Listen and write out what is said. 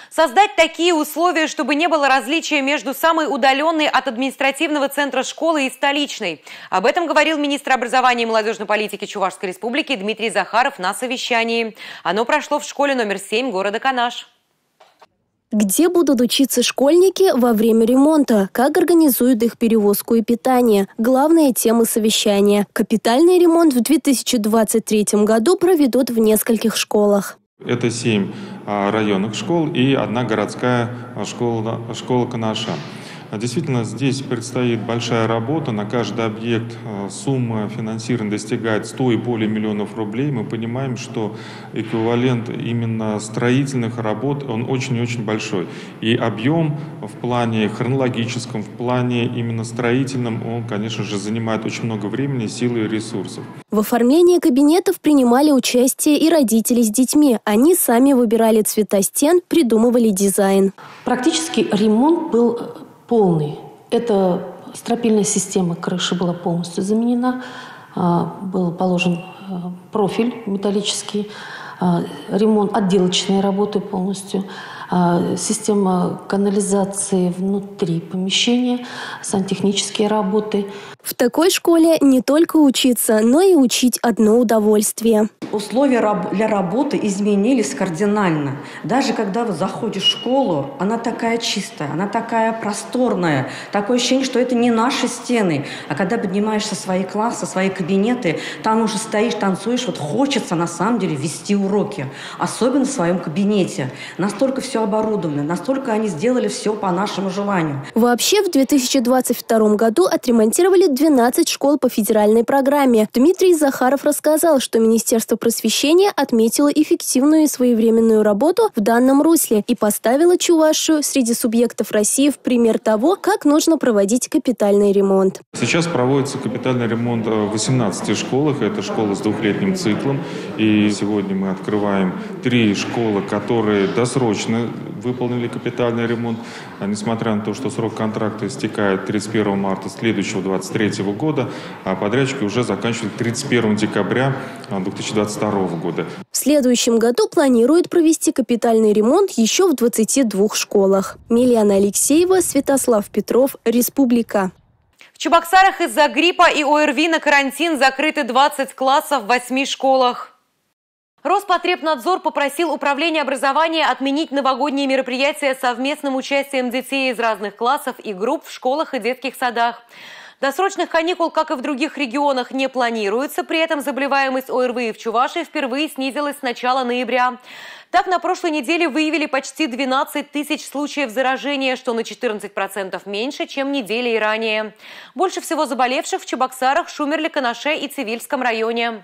Создать такие условия, чтобы не было различия между самой удаленной от административного центра школы и столичной. Об этом говорил министр образования и молодежной политики Чувашской республики Дмитрий Захаров на совещании. Оно прошло в школе номер 7 города Канаш. Где будут учиться школьники во время ремонта? Как организуют их перевозку и питание? Главные темы совещания. Капитальный ремонт в 2023 году проведут в нескольких школах. Это 7 районных школ и одна городская школа Канаша. Действительно, здесь предстоит большая работа. На каждый объект сумма финансирования достигает 100 и более миллионов рублей. Мы понимаем, что эквивалент именно строительных работ, он очень и очень большой. И объем в плане хронологическом, в плане именно строительном, он, конечно же, занимает очень много времени, силы и ресурсов. В оформлении кабинетов принимали участие и родители с детьми. Они сами выбирали цвета стен, придумывали дизайн. Практически ремонт был полный. Это стропильная система крыши была полностью заменена. Был положен профиль металлический, ремонт, отделочные работы полностью, система канализации внутри помещения, сантехнические работы. В такой школе не только учиться, но и учить одно удовольствие. Условия для работы изменились кардинально. Даже когда вы заходишь в школу, она такая чистая, она такая просторная. Такое ощущение, что это не наши стены. А когда поднимаешься в свои классы, свои кабинеты, там уже стоишь, танцуешь, вот хочется на самом деле вести уроки. Особенно в своем кабинете. Настолько все оборудовано, настолько они сделали все по нашему желанию. Вообще в 2022 году отремонтировали 12 школ по федеральной программе. Дмитрий Захаров рассказал, что Министерство просвещения отметило эффективную и своевременную работу в данном русле и поставило Чувашию среди субъектов России в пример того, как нужно проводить капитальный ремонт. Сейчас проводится капитальный ремонт в 18 школах. Это школы с двухлетним циклом. И сегодня мы открываем 3 школы, которые досрочно выполнили капитальный ремонт. Несмотря на то, что срок контракта истекает 31 марта следующего 2023 года, а подрядчики уже заканчивают 31 декабря 2022 года. В следующем году планируют провести капитальный ремонт еще в 22 школах. Милена Алексеева, Святослав Петров, Республика. В Чебоксарах из-за гриппа и ОРВИ на карантин закрыты 20 классов в 8 школах. Роспотребнадзор попросил Управление образования отменить новогодние мероприятия с совместным участием детей из разных классов и групп в школах и детских садах. Досрочных каникул, как и в других регионах, не планируется. При этом заболеваемость ОРВИ в Чувашии впервые снизилась с начала ноября. Так, на прошлой неделе выявили почти 12 тысяч случаев заражения, что на 14% меньше, чем неделей ранее. Больше всего заболевших в Чебоксарах, Шумерле, Канаше и Цивильском районе.